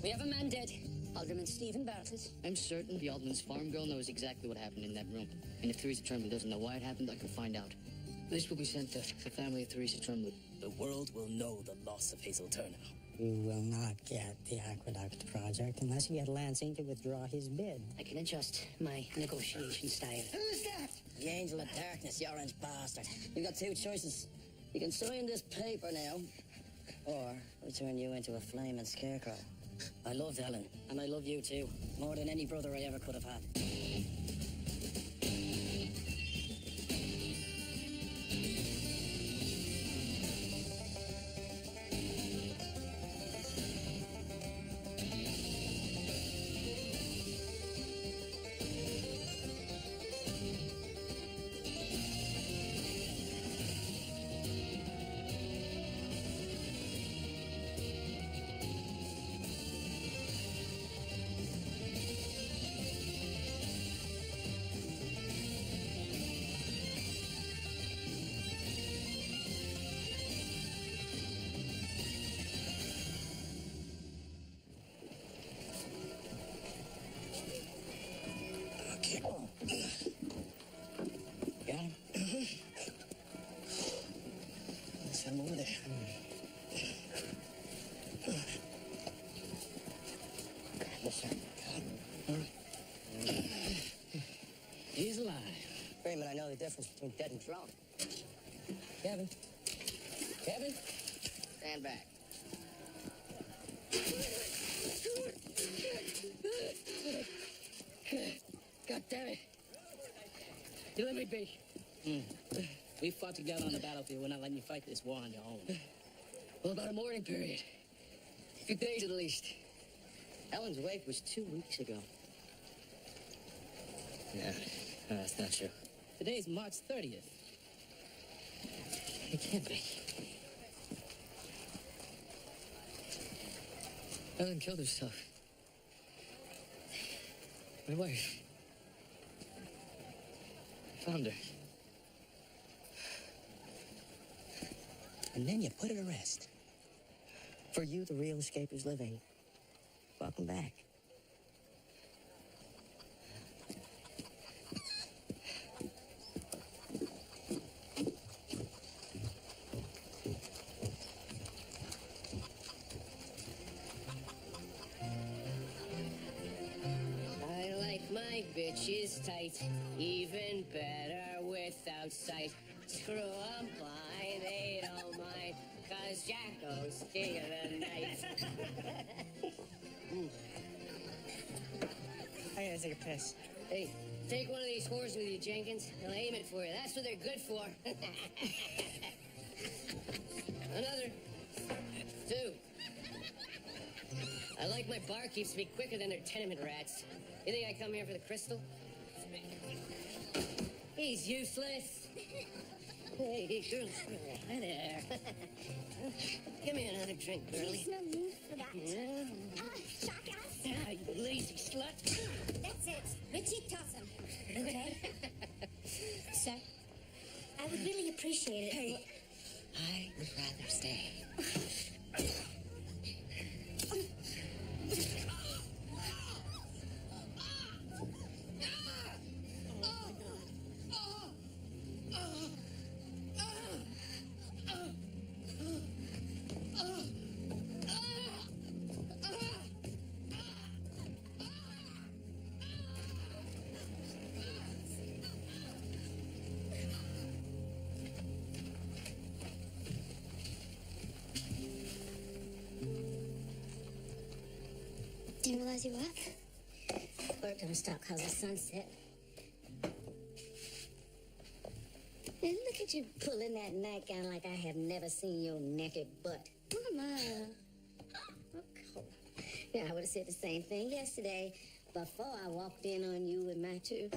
We have a man dead. Alderman Stephen Bartlett. I'm certain the Alderman's farm girl knows exactly what happened in that room. And if Theresa Tremblay doesn't know why it happened, I can find out. This will be sent to the family of Theresa Tremblay. The world will know the loss of Hazel Turner. You will not get the aqueduct project unless you get Lansing to withdraw his bid. I can adjust my negotiation style. Who's that? The Angel of Darkness, you orange bastard. You've got two choices. You can sign this paper now, or we turn you into a flaming scarecrow. I loved Ellen, and I love you too, more than any brother I ever could have had. Got him? Let's send him over there. Yes, sir. All right. He's alive. Freeman, I know the difference between dead and drunk. Kevin? Kevin? Stand back. God damn it. You let me be. We fought together on the battlefield. We're not letting you fight this war on your own. Well, about a mourning period. A few days at least. Ellen's wake was 2 weeks ago. Yeah, that's not true. Today's March 30th. It can't be. Ellen killed herself. My wife. Found her. And then you put her to rest. For you, the real escape is living. Welcome back. I like my bitches tight, even better without sight. Screw 'em blind, they don't mind, 'cause Jacko's king of the night. I gotta take a piss. Hey, take one of these whores with you, Jenkins. I'll aim it for you. That's what they're good for. Another. 2. I like my barkeeps to be quicker than their tenement rats. You think I come here for the crystal? He's useless. Hey, girl. Hi there. Give me another drink, girlie. There's no need for that. Yeah. Jackass. Ah, you lazy slut. That's it. Richie, toss him. Okay? Sir, I would really appreciate it. Hey, I would rather stay. Didn't realize you were up. Work don't stop cause the sunset. And look at you pulling that nightgown like I have never seen your naked butt. Mama. Okay. Yeah, I would have said the same thing yesterday before I walked in on you with my two.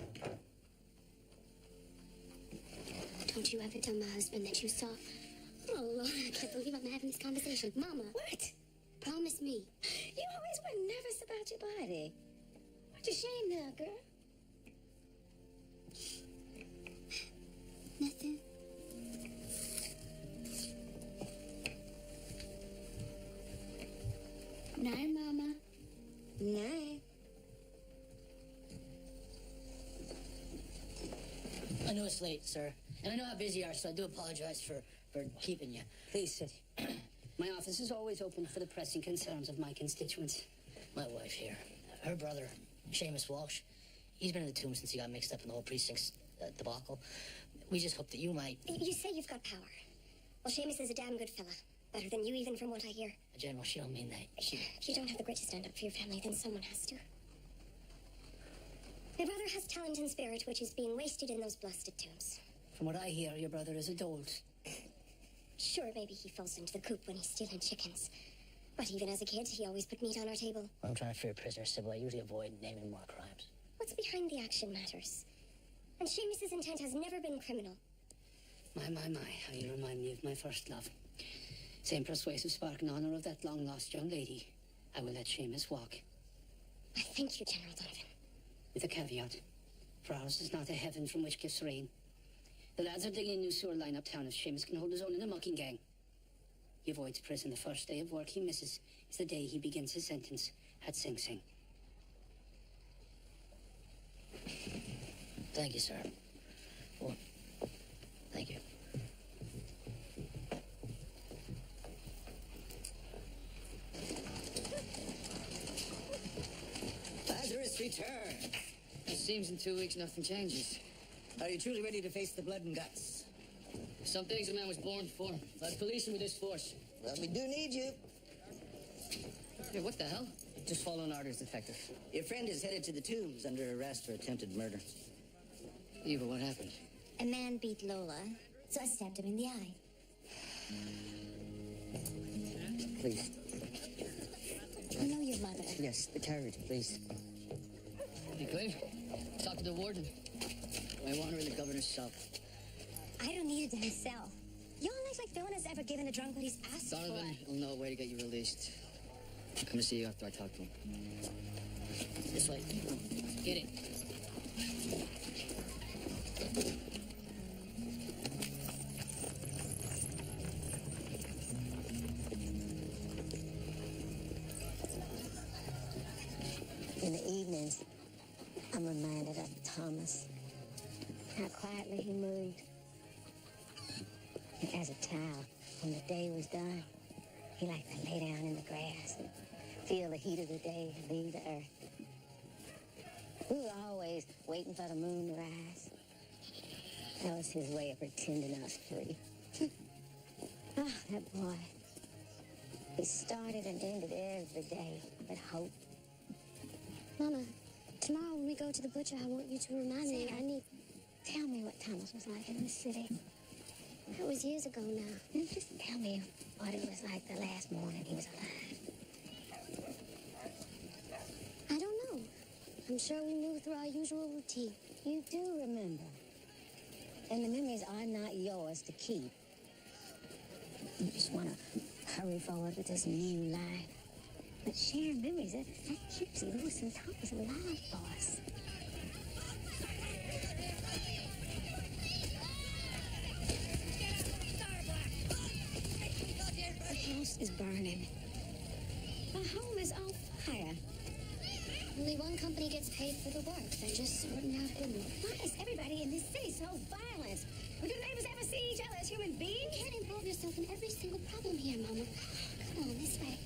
Don't you ever tell my husband that you saw... Oh, Lord, I can't believe I'm having this conversation. Mama. What? Promise me. You always were nervous about your body. Aren't you ashamed now, girl? Nothing. No, Mama. Night. I know it's late, sir. And I know how busy you are, so I do apologize for keeping you. Please sit. My office is always open for the pressing concerns of my constituents. My wife here, her brother, Seamus Walsh, he's been in the tomb since he got mixed up in the whole precinct's debacle. We just hope that you might... You say you've got power. Well, Seamus is a damn good fella. Better than you, even from what I hear. General, she don't mean that. If you don't have the grit to stand up for your family, then someone has to. My brother has talent and spirit, which is being wasted in those blasted tombs. From what I hear, your brother is a dolt. Sure, maybe he falls into the coop when he's stealing chickens. But even as a kid, he always put meat on our table. When I'm trying to free a prisoner, Sybil, I usually avoid naming more crimes. What's behind the action matters. And Seamus's intent has never been criminal. My, how you remind me of my first love. Same persuasive spark in honor of that long-lost young lady. I will let Seamus walk. I thank you, General Donovan. With a caveat. For ours is not a heaven from which gifts rain. The lads are digging a new sewer line uptown if Seamus can hold his own in a mucking gang. He avoids prison. The first day of work he misses is the day he begins his sentence at Sing Sing. Thank you, sir. Oh, thank you. Lazarus returned. It seems in 2 weeks nothing changes. Are you truly ready to face the blood and guts? Some things a man was born for, like policing with this force. Well, we do need you. Yeah, what the hell? Just following orders, detective. Your friend is headed to the tombs under arrest for attempted murder. Eva, what happened? A man beat Lola, so I stabbed him in the eye. Please. I know your mother. Yes, the carriage, please. You clear? Talk to the warden. I want her in the governor's cell. I don't need a damn cell. You all act like no one has ever given a drunk what he's asked Donovan for. will know a way to get you released. I'm coming to see you after I talk to him. This way. Get it. In the evenings, I'm reminded of Thomas. How quietly he moved. And as a child, when the day was done, he liked to lay down in the grass and feel the heat of the day leave the earth. We were always waiting for the moon to rise. That was his way of pretending us free. Ah, that boy. He started and ended every day with hope. Mama, tomorrow when we go to the butcher, I want you to remind me. I need... Tell me what Thomas was like in the city. That was years ago now. And just tell me what it was like the last morning he was alive. I don't know. I'm sure we moved through our usual routine. You do remember. And the memories are not yours to keep. You just want to hurry forward with this new life. But sharing memories, that keeps Lewis and Thomas alive for us. The house is burning. The home is on fire. Only one company gets paid for the work. They're just sorting out who. Why is everybody in this city so violent? Do neighbors ever see each other as human beings? You can't involve yourself in every single problem here, Mama. Come on, this way.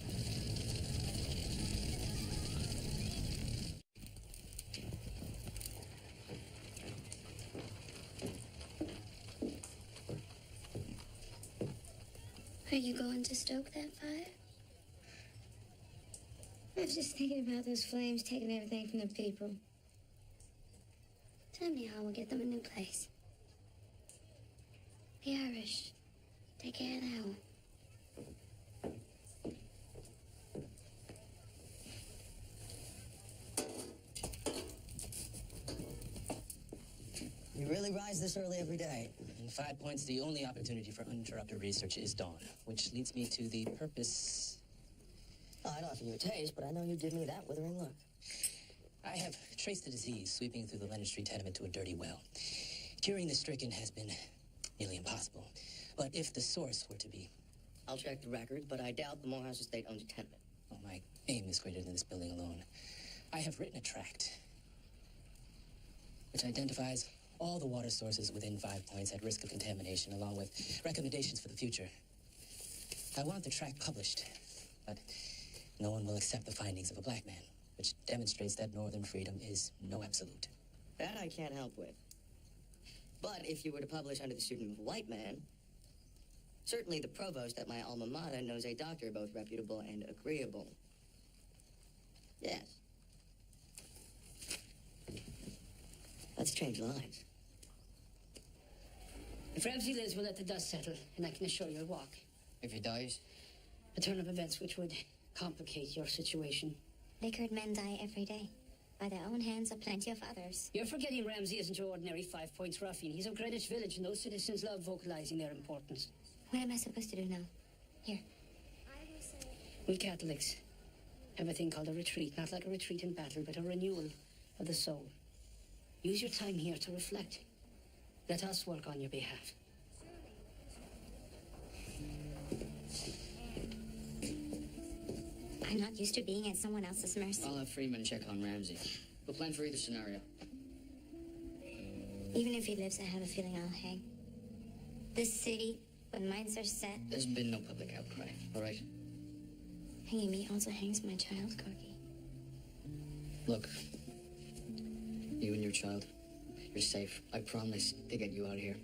Are you going to stoke that fire? I was just thinking about those flames taking everything from the people. Tell me how we'll get them a new place. The Irish. Take care of that one. You really rise this early every day. In 5 points, the only opportunity for uninterrupted research is dawn, which leads me to the purpose... Oh, I'd offer you a taste, but I know you'd give me that withering look. I have traced the disease sweeping through the Leonard Street tenement to a dirty well. Curing the stricken has been nearly impossible. But if the source were to be... I'll check the record, but I doubt the Morehouse estate owns a tenement. Well, my aim is greater than this building alone. I have written a tract which identifies all the water sources within 5 points at risk of contamination, along with recommendations for the future. I want the tract published, but no one will accept the findings of a black man, which demonstrates that northern freedom is no absolute. That I can't help with. But if you were to publish under the pseudonym of a white man, certainly the provost at my alma mater knows a doctor both reputable and agreeable. Yes. Let's change lives. If Ramsey lives, we'll let the dust settle, and I can assure you he'll walk. If he dies, A turn of events which would complicate your situation. Liquored men die every day. By their own hands or plenty of others. You're forgetting Ramsey isn't your ordinary 5 Points ruffian. He's of Greenwich Village, and those citizens love vocalizing their importance. What am I supposed to do now? Here. We Catholics have a thing called a retreat. Not like a retreat in battle, but a renewal of the soul. Use your time here to reflect. Let us work on your behalf. I'm not used to being at someone else's mercy. I'll have Freeman check on Ramsey. We'll plan for either scenario. Even if he lives, I have a feeling I'll hang. This city, when minds are set, There's been no public outcry, all right? hanging me also hangs my child, Corky. Look, you and your child, you're safe. I promise to get you out of here.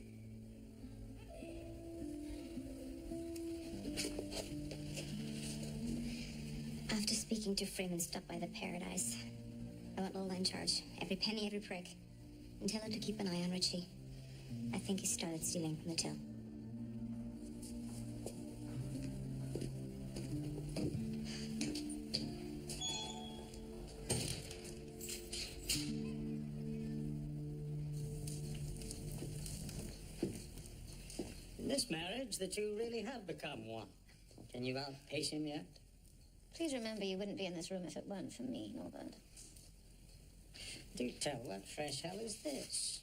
After speaking to Freeman, stopped by the Paradise. I want Lola in charge. Every penny, every prick. And tell her to keep an eye on Richie. I think he started stealing from the till. In this marriage, the two really have become one. Can you outpace him yet? Please remember you wouldn't be in this room if it weren't for me, Norbert. Do tell, what fresh hell is this?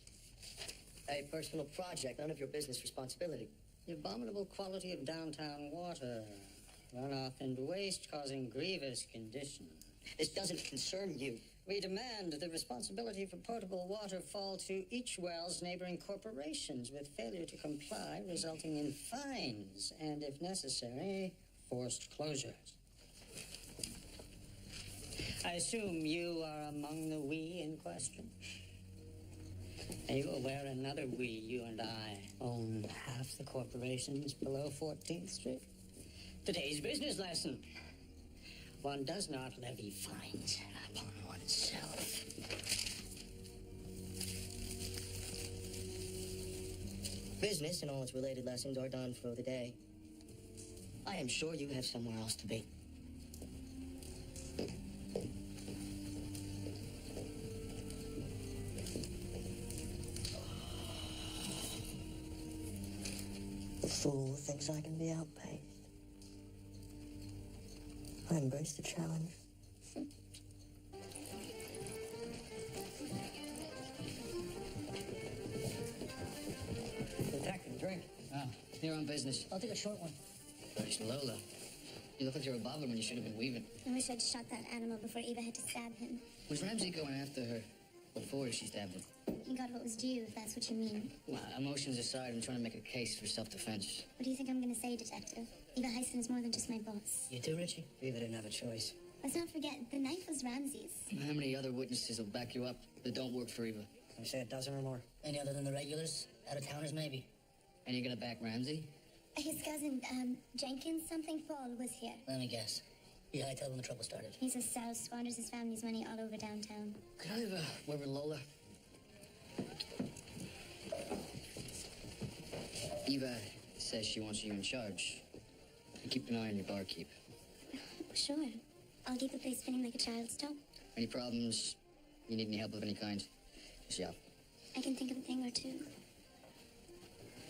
A personal project, none of your business responsibility. The abominable quality of downtown water. Runoff and waste causing grievous conditions. This doesn't concern you. We demand the responsibility for potable water fall to each well's neighboring corporations, with failure to comply resulting in fines and, if necessary, forced closures. I assume you are among the we in question? Are you aware another we, you and I, own half the corporations below 14th Street? Today's business lesson. One does not levy fines upon oneself. Business and all its related lessons are done for the day. I am sure you have somewhere else to be. The fool thinks I can be outpaced. I embrace the challenge. Detective, drink. Oh, you're on business. I'll take a short one. Nice, Lola. You look like you're a bobbin when you should have been weaving. I wish I'd shot that animal before Eva had to stab him. Was Ramsey going after her before she stabbed him? He got what was due, if that's what you mean. Well, emotions aside, I'm trying to make a case for self-defense. What do you think I'm going to say, Detective? Eva Heisen is more than just my boss. You too, Richie? Eva didn't have a choice. Let's not forget, the knife was Ramsey's. How many other witnesses will back you up that don't work for Eva? I say a dozen or more. Any other than the regulars? Out-of-towners, maybe? And you're gonna back Ramsey? His cousin, Jenkins something Paul was here. Let me guess. You hightailed when the trouble started. He's a souse, squanders his family's money all over downtown. Could I have a word with Lola? Eva says she wants you in charge. Keep an eye on your barkeep. Sure. I'll keep the place spinning like a child's top. Any problems? You need any help of any kind? Just yell. I can think of a thing or two.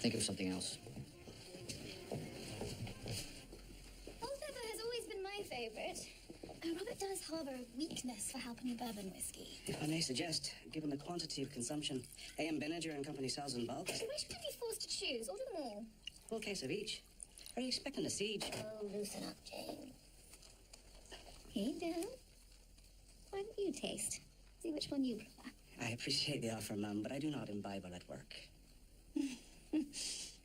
Think of something else. Old Pepper has always been my favorite. Robert does harbor a weakness for Halfpenny bourbon whiskey. If I may suggest, given the quantity of consumption A.M. Benninger and Company sells in bulk, I wish I'd be forced to choose. Order them all. full case of each. Are you expecting a siege? Oh, loosen up, Jane. Hey, Bill. Why don't you taste? See which one you prefer. I appreciate the offer, Mum, but I do not imbibe while at work.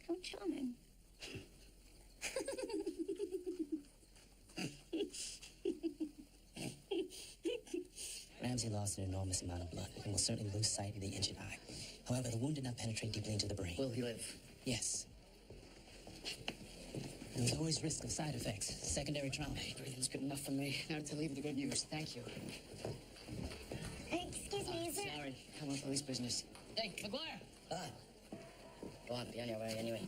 How charming. Ramsey lost an enormous amount of blood and will certainly lose sight of the injured eye. However, the wound did not penetrate deeply into the brain. Will he live? Yes. There's always risk of side effects, secondary trauma. Hey, breathing's good enough for me. Now to leave the good news. Thank you. Excuse me, is there... Sorry. Come on, police business. Hey, McGuire! Ah. Go on, be on your way anyway.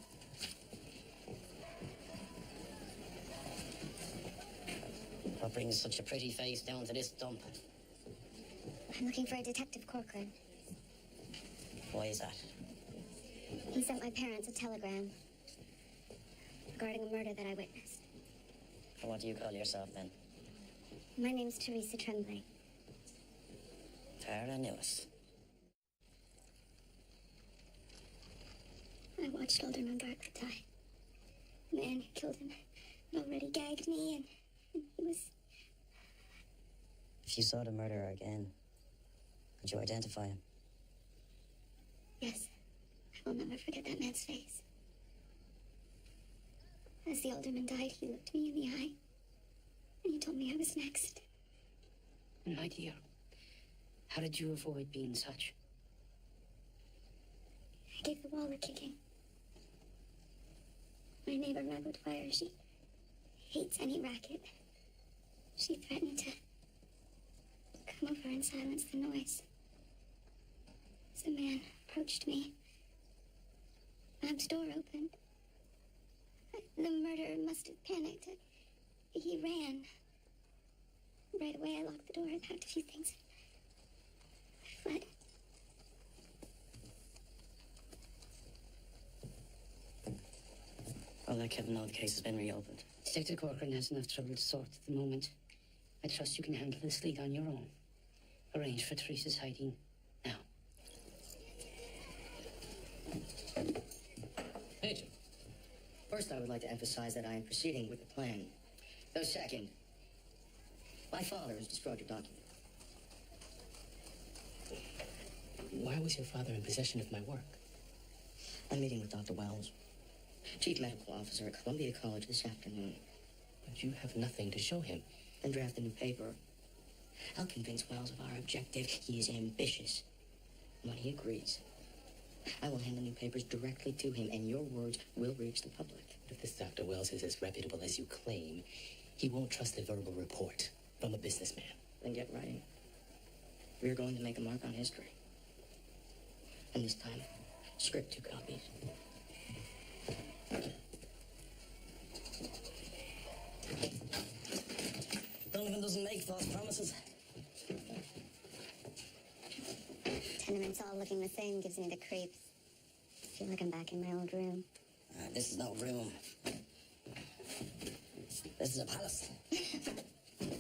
What brings such a pretty face down to this dump? I'm looking for a Detective Corcoran. Why is that? He sent my parents a telegram regarding a murder that I witnessed. And what do you call yourself then? My name's Teresa Tremblay. Tara Newis. I watched Alderman Bartlett die. The man who killed him had already gagged me, and he was... If you saw the murderer again, could you identify him? Yes, I will never forget that man's face. As the alderman died, he looked me in the eye, and he told me I was next. My dear, how did you avoid being such? I gave the wall a kicking. My neighbor, Margaret Dwyer, she hates any racket. She threatened to come over and silence the noise. As the man approached me, Bab's door opened. The murderer must have panicked. He ran. Right away, I locked the door and packed a few things. I fled. I'll let Kevin know the case has been reopened. Detective Corcoran has enough trouble to sort at the moment. I trust you can handle this lead on your own. Arrange for Teresa's hiding now. Agent, first I would like to emphasize that I am proceeding with the plan. Though second, my father has destroyed your document. Why was your father in possession of my work? I'm meeting with Dr. Wells, Chief Medical Officer at Columbia College this afternoon. But you have nothing to show him. Then draft a new paper. I'll convince Wells of our objective. He is ambitious. When he agrees, I will hand the new papers directly to him, and your words will reach the public. If this Dr. Wells is as reputable as you claim, he won't trust a verbal report from a businessman. Then get writing. We are going to make a mark on history. And this time, script 2 copies. Donovan doesn't make false promises. Tenements all looking the same gives me the creeps. I feel like I'm back in my old room. This is no room. This is a palace.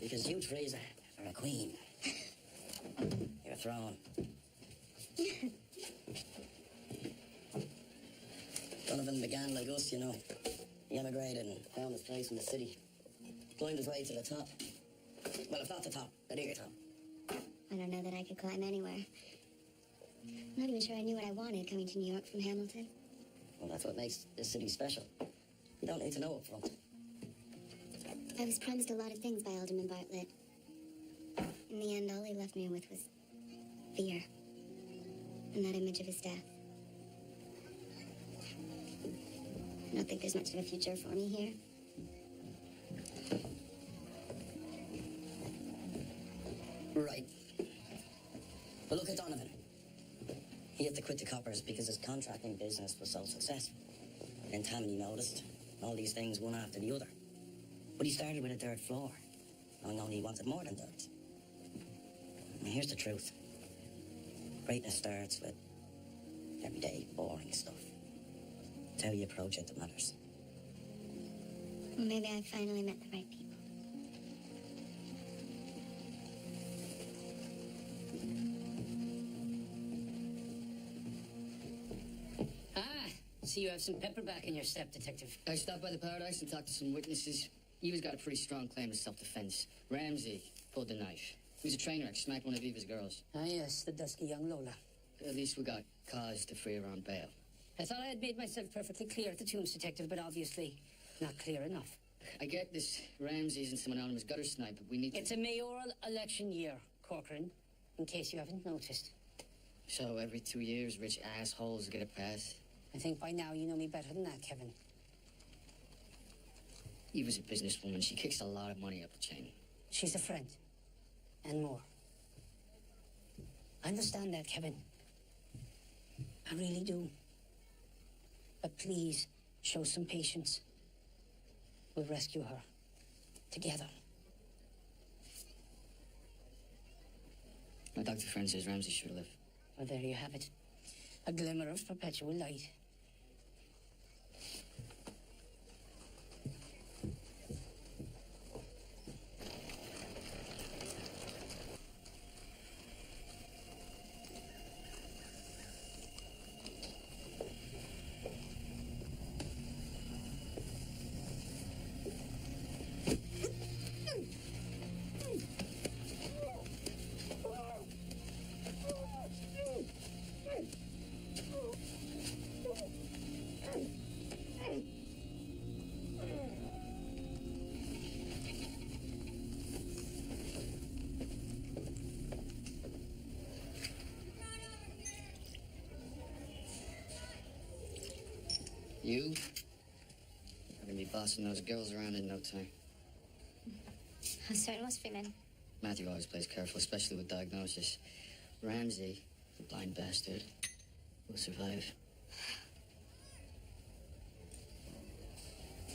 Because you, Teresa, are a queen. You're a throne. Donovan began like us, you know. He emigrated and found his place in the city. Climbed his way to the top. Well, if not the top, the near top. I don't know that I could climb anywhere. I'm not even sure I knew what I wanted coming to New York from Hamilton. Well, that's what makes this city special. You don't need to know up front. I was promised a lot of things by Alderman Bartlett. In the end, all he left me with was fear. And that image of his death. I don't think there's much of a future for me here. Right. But look at Donovan. He had to quit the coppers because his contracting business was so successful. And Tammany noticed all these things one after the other. But he started with a third floor, knowing he wanted more than dirt. And here's the truth. Greatness starts with everyday, boring stuff. It's how you approach it that matters. Well, maybe I finally met the right people. See, you have some pepper back in your step, Detective. I stopped by the Paradise and talked to some witnesses. Eva's got a pretty strong claim to self-defense. Ramsey pulled the knife. He was a train wreck, smacked one of Eva's girls. Ah, yes, the dusky young Lola. At least we got cause to free her on bail. I thought I had made myself perfectly clear at the Tombs, Detective, but obviously not clear enough. I get this Ramsey isn't some anonymous gutter snipe, but we need to... It's a mayoral election year, Corcoran, in case you haven't noticed. So every 2 years, rich assholes get a pass? I think by now you know me better than that, Kevin. Eva's a businesswoman. She kicks a lot of money up the chain. She's a friend. And more. I understand that, Kevin. I really do. But please, show some patience. We'll rescue her. Together. My doctor friend says Ramsey should live. Well, there you have it. A glimmer of perpetual light. You are gonna be bossing those girls around in no time. I'm sorry, Miss Freeman. Matthew always plays careful, especially with diagnosis. Ramsey, the blind bastard, will survive.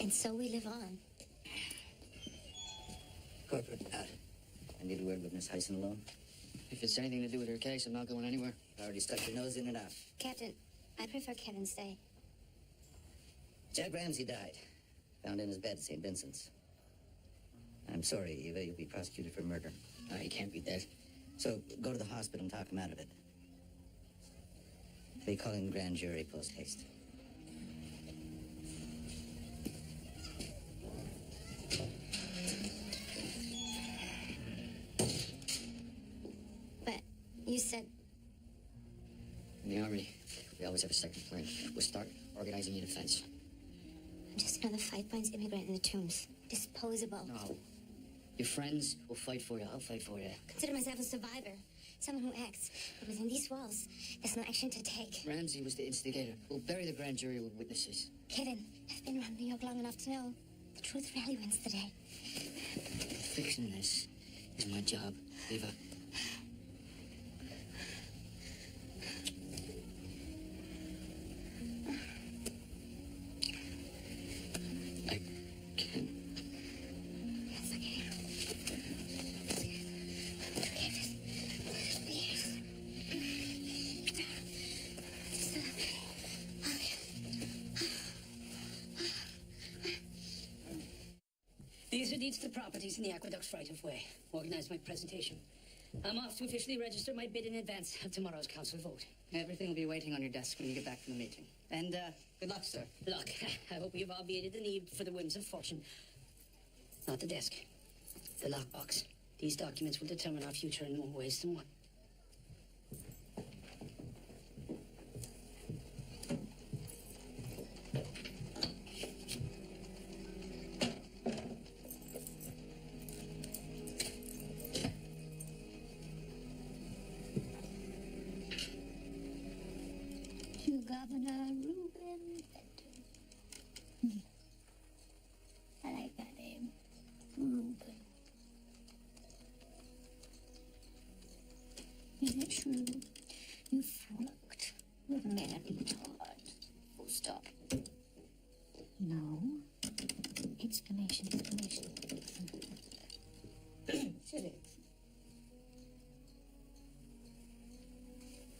And so we live on. Corporate, I need a word with Miss Hyson alone. If it's anything to do with her case, I'm not going anywhere. I already stuck your nose in and out. Captain, I prefer Kevin stay. Jack Ramsey died. Found in his bed at St. Vincent's. I'm sorry, Eva. You'll be prosecuted for murder. He can't be dead. So go to the hospital and talk him out of it. They call in grand jury post haste. But you said In the Army, we always have a second plan. We'll start organizing your defense. I'm just another five-points immigrant in the Tombs. Disposable. No. Your friends will fight for you. I'll fight for you. Consider myself a survivor. Someone who acts. But within these walls, there's no action to take. Ramsey was the instigator. We'll bury the grand jury with witnesses. Kevin, I've been around New York long enough to know the truth rarely wins the day. Fixing this is my job, Eva. I can't. It's okay. These are deeds to the properties in the aqueduct's right-of-way. Organize my presentation. I'm off to officially register my bid in advance of tomorrow's council vote. Everything will be waiting on your desk when you get back from the meeting. And, good luck, sir. Look, I hope you've obviated the need for the whims of fortune. Not the desk. The lockbox. These documents will determine our future in more ways than one. To Governor Reuben Fenton. I like that name. Reuben. Is it true you frolicked with Mary Todd? Full stop. No. Exclamation, exclamation. Silly.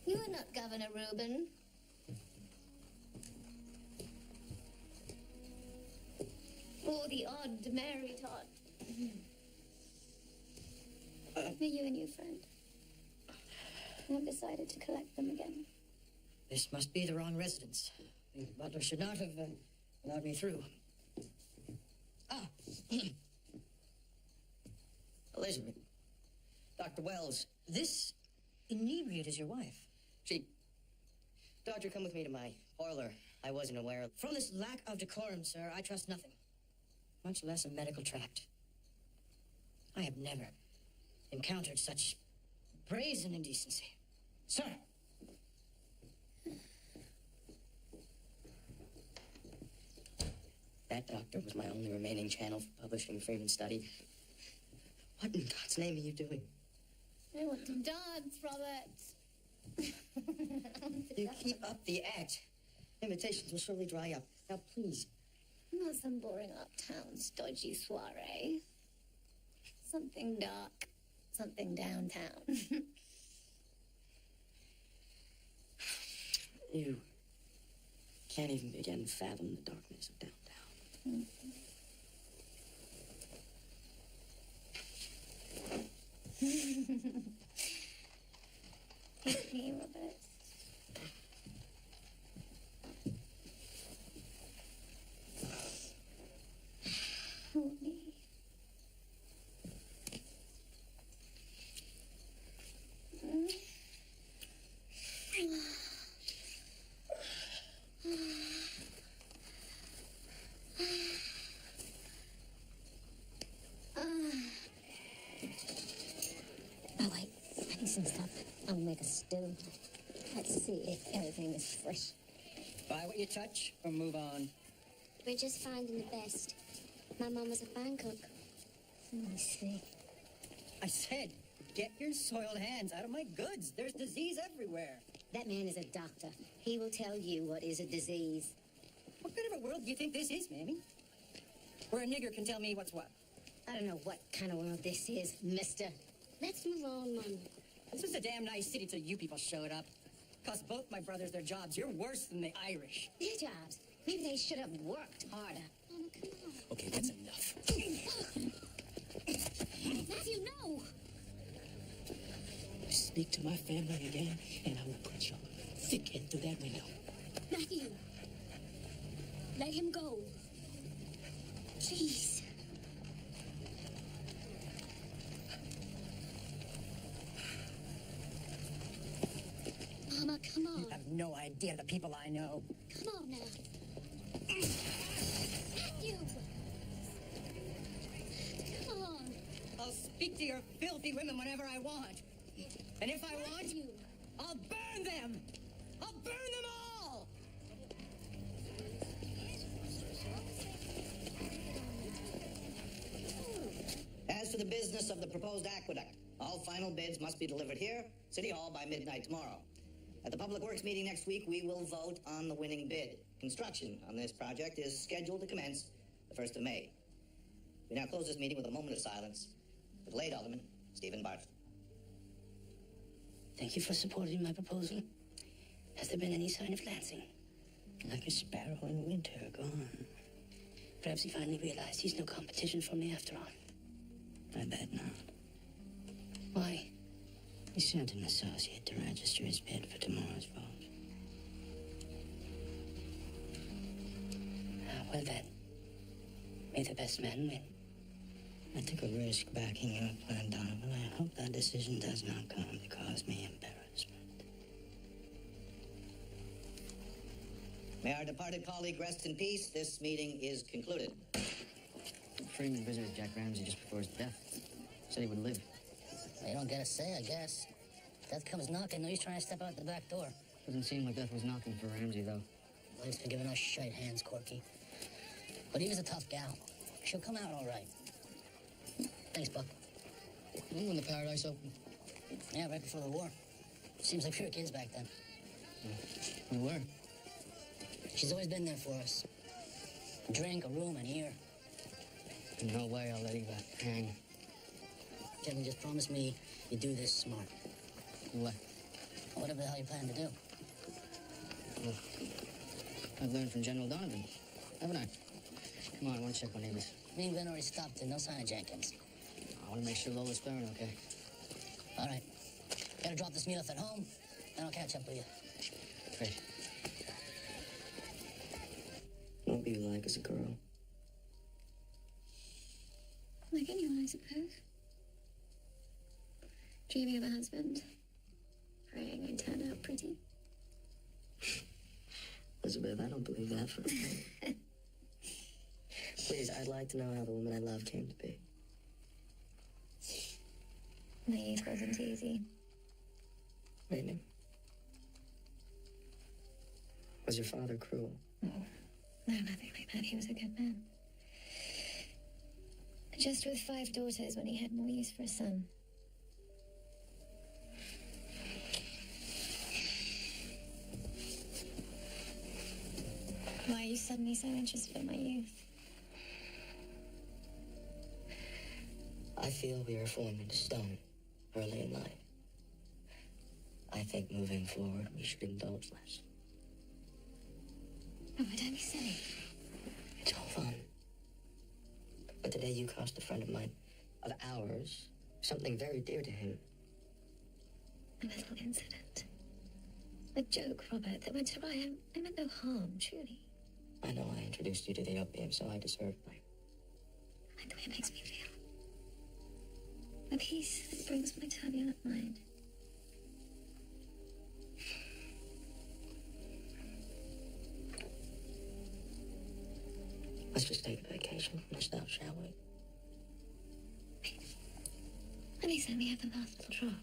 You are not Governor Reuben. Or the odd Mary Todd. Are you a new friend? I've decided to collect them again. This must be the wrong residence. The butler should not have allowed me through. Ah, Elizabeth. Dr. Wells, this inebriate is your wife. Doctor, come with me to my boiler. I wasn't aware. From this lack of decorum, sir, I trust nothing. Much less a medical tract. I have never encountered such brazen indecency. Sir! That doctor was my only remaining channel for publishing Freeman's study. What in God's name are you doing? I want to dance, Robert. You keep up the act. Invitations will surely dry up. Now, please. Not some boring uptown stodgy soiree. Something dark. Something downtown. You can't even begin to fathom the darkness of downtown. Hit me, Robert. Hold me. Oh, wait. I need some stuff. I'll make a stew. Let's see if everything is fresh. Buy what you touch or move on. We're just finding the best. My mom was a fine cook. Let me see. I said, get your soiled hands out of my goods. There's disease everywhere. That man is a doctor. He will tell you what is a disease. What kind of a world do you think this is, Mammy? Where a nigger can tell me what's what. I don't know what kind of world this is, mister. Let's move on, Mom. This was a damn nice city till you people showed up. Cost both my brothers their jobs. You're worse than the Irish. Their jobs. Maybe they should have worked harder. Mama, come on. Okay, that's enough. Matthew, no! Speak to my family again, and I will put your thick head through that window. Matthew. Let him go. Please. Mama, come on. You have no idea the people I know. Come on now. Matthew! Come on. I'll speak to your filthy women whenever I want. And if I want, Matthew. I'll burn them! I'll burn them all! As for the business of the proposed aqueduct, all final bids must be delivered here, City Hall, by midnight tomorrow. At the Public Works meeting next week, we will vote on the winning bid. Construction on this project is scheduled to commence the 1st of May. We now close this meeting with a moment of silence for the late Alderman Stephen Bartlett. Thank you for supporting my proposal. Has there been any sign of Lansing? Like a sparrow in winter, gone. Perhaps he finally realized he's no competition for me after all. I bet not. Why? He sent an associate to register his bid for tomorrow's vote. Well then, may the best man win. I took a risk backing you up, Plan Donovan. I hope that decision does not come to cause me embarrassment. May our departed colleague rest in peace. This meeting is concluded. Freeman visited Jack Ramsey just before his death. Said he would live. You don't get a say, I guess. Death comes knocking, though he's trying to step out the back door. Doesn't seem like death was knocking for Ramsey, though. Life's been giving us shite hands, Corky. But he was a tough gal. She'll come out all right. Thanks, Buck. When the Paradise opened? Yeah, right before the war. Seems like we were kids back then. We were. She's always been there for us. A drink, a room, an ear. No way I'll let Eva hang. Kevin, just promise me you do this smart. What? Whatever the hell you plan to do. Well, I've learned from General Donovan, haven't I? Come on, I want to check on Epis. Me and Glenn already stopped in. No sign of Jenkins. I want to make sure Lola's faring okay. All right. Gotta drop this meat off at home, and I'll catch up with you. Great. What were you like as a girl? Like anyone, I suppose. Dreaming of a husband. Praying I turn out pretty. Elizabeth, I don't believe that for a minute. Please, I'd like to know how the woman I love came to be. My youth wasn't easy. Really? Was your father cruel? No, nothing like that. He was a good man. Just with 5 daughters when he had more use for a son. Why are you suddenly so interested in my youth? I feel we are formed into stone early in life. I think moving forward, we should indulge less. Oh, but don't be silly. It's all fun. But today you cost a friend of mine, of ours, something very dear to him. A little incident. A joke, Robert, that went awry. I meant no harm, truly. I know I introduced you to the opium, so I deserve blame. I like the way it makes me feel. A peace that brings my turbulent mind. Let's just take a vacation from this now, shall we? Let me send me have the last little drop.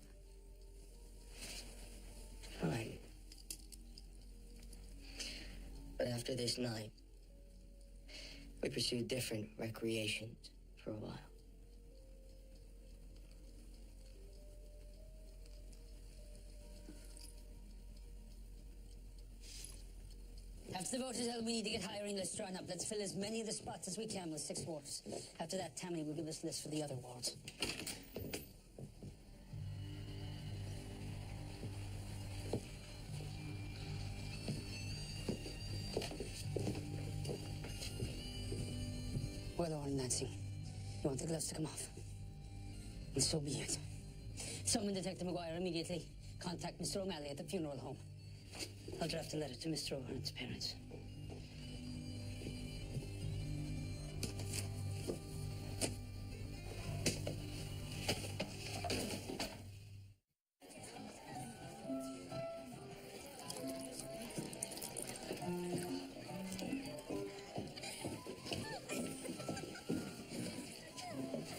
Fine. But after this night, we pursue different recreations for a while. After the voters out, we need to get hiring lists drawn up. Let's fill as many of the spots as we can with 6 wards. After that, Tammany will give us lists for the other wards. Well, Owen, Nancy, you want the gloves to come off? And so be it. Summon Detective McGuire immediately. Contact Mr. O'Malley at the funeral home. I'll draft a letter to Mr. O'Hearn's parents.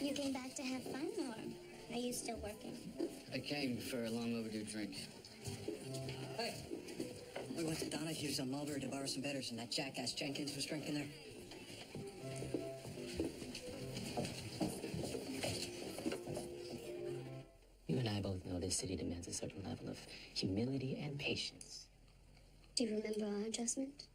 You came back to have fun, or are you still working? I came for a long overdue drink. Hey, we went to Donahue's on Mulberry to borrow some bitters, and that jackass Jenkins was drinking there. You and I both know this city demands a certain level of humility and patience. Do you remember our adjustment?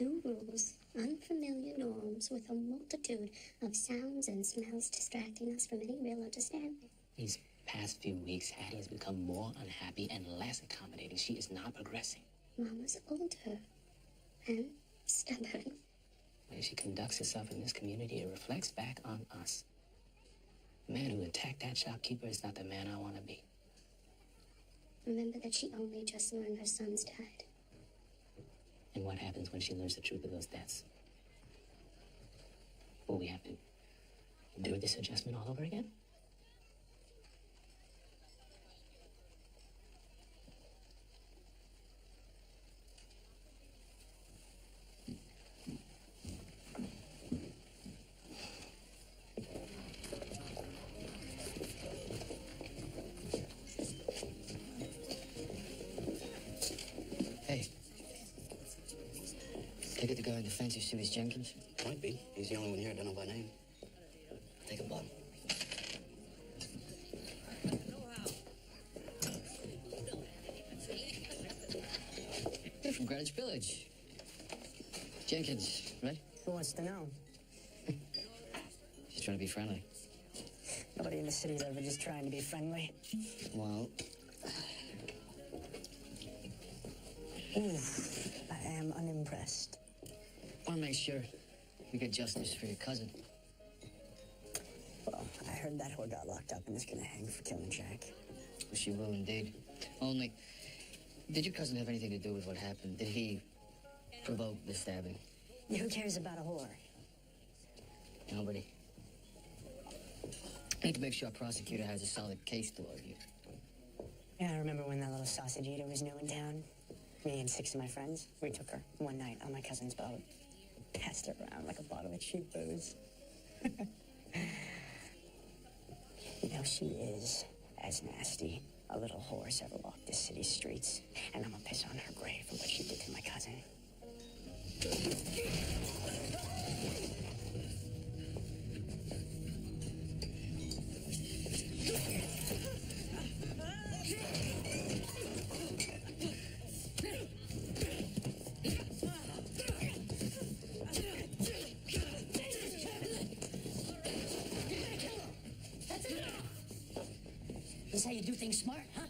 New rules, unfamiliar norms with a multitude of sounds and smells distracting us from any real understanding. These past few weeks, Hattie has become more unhappy and less accommodating. She is not progressing. Mama's older and stubborn. The way she conducts herself in this community, it reflects back on us. The man who attacked that shopkeeper is not the man I want to be. Remember that she only just learned her son's died. And what happens when she learns the truth of those deaths? Will we have to do this adjustment all over again? Hey. Take it the guy on the fence who sues Jenkins? Might be. He's the only one here I don't know by name. Take a bun. You're from Greenwich Village. Jenkins, right? Who wants to know? She's trying to be friendly. Nobody in the city's ever just trying to be friendly. Well, Ooh, I am unimpressed. I want to make sure we get justice for your cousin. Well, I heard that whore got locked up and is gonna hang for killing Jack. Well, she will indeed. Only, did your cousin have anything to do with what happened? Did he provoke the stabbing? Who cares about a whore? Nobody. need to make sure our prosecutor has a solid case to argue. Yeah, I remember when that little sausage eater was new in town. Me and 6 of my friends, we took her one night on my cousin's boat. Passed her around like a bottle of cheap booze. You know, she is as nasty a little horse ever walked this city's streets. And I'm gonna piss on her grave for what she did to my cousin. This how you do things smart, huh?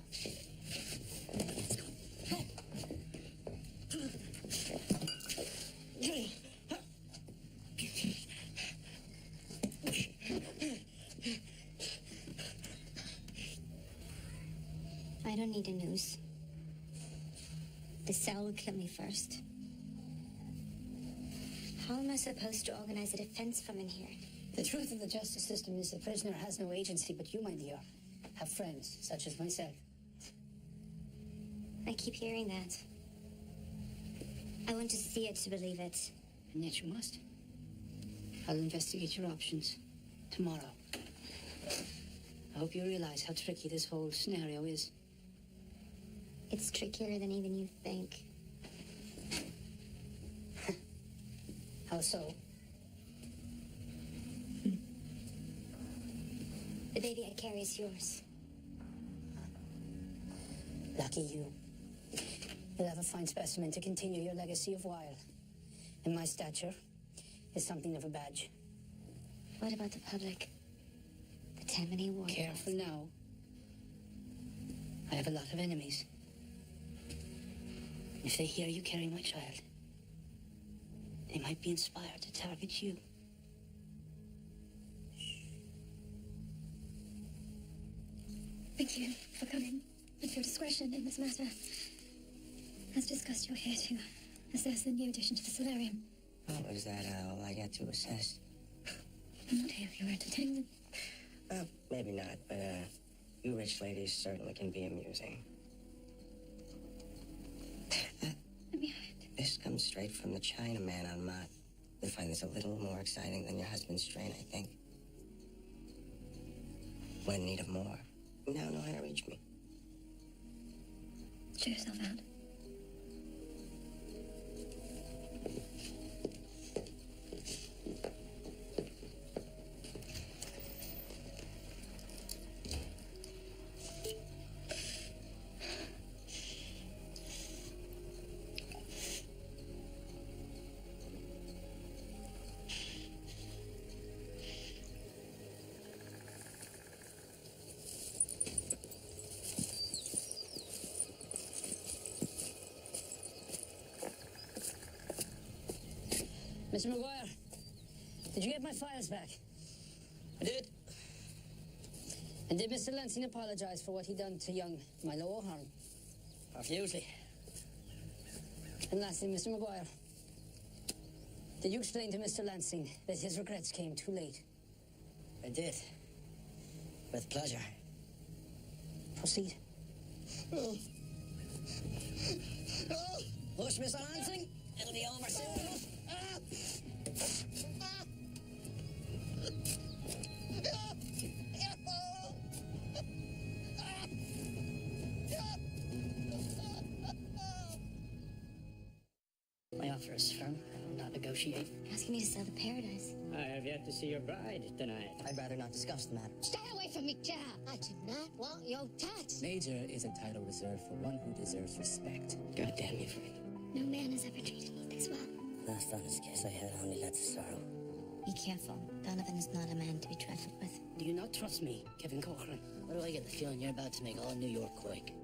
I don't need a noose. The cell will kill me first. How am I supposed to organize a defense from in here? The truth of the justice system is the prisoner has no agency, but you, my dear, have friends, such as myself. I keep hearing that. I want to see it to believe it. And yet you must. I'll investigate your options tomorrow. I hope you realize how tricky this whole scenario is. It's trickier than even you think. How so? The baby I carry is yours. Lucky you. You'll have a fine specimen to continue your legacy of wile. And my stature is something of a badge. What about the public? The Tammany War. Careful now. I have a lot of enemies. If they hear you carry my child, they might be inspired to target you. Thank you for coming with your discretion in this matter. As discussed, you're here to assess the new addition to the solarium. Oh, is that all I got to assess? I'm not here for your entertainment. Maybe not, but, you rich ladies certainly can be amusing. Let me have it. This comes straight from the Chinaman on Mott. You'll find this a little more exciting than your husband's strain, I think. When in need of more, you now know how to reach me. Show yourself out. Mr. McGuire, did you get my files back? I did. And did Mr. Lansing apologize for what he done to young Milo O'Hearn? Profusely. And lastly, Mr. McGuire, did you explain to Mr. Lansing that his regrets came too late? I did. With pleasure. Proceed. Push, Mr. Lansing. It'll be over soon enough. My offer is firm. I will not negotiate. You're asking me to sell the paradise. I have yet to see your bride tonight. I'd rather not discuss the matter. Stay away from me, child. I do not want your touch. Major is a title reserved for one who deserves respect. God damn you, Frank. No man has ever treated me this well. Last honest kiss I had only led to sorrow. Be careful. Donovan is not a man to be trifled with. Do you not trust me, Kevin Cochran? Why do I get the feeling you're about to make all New York quake?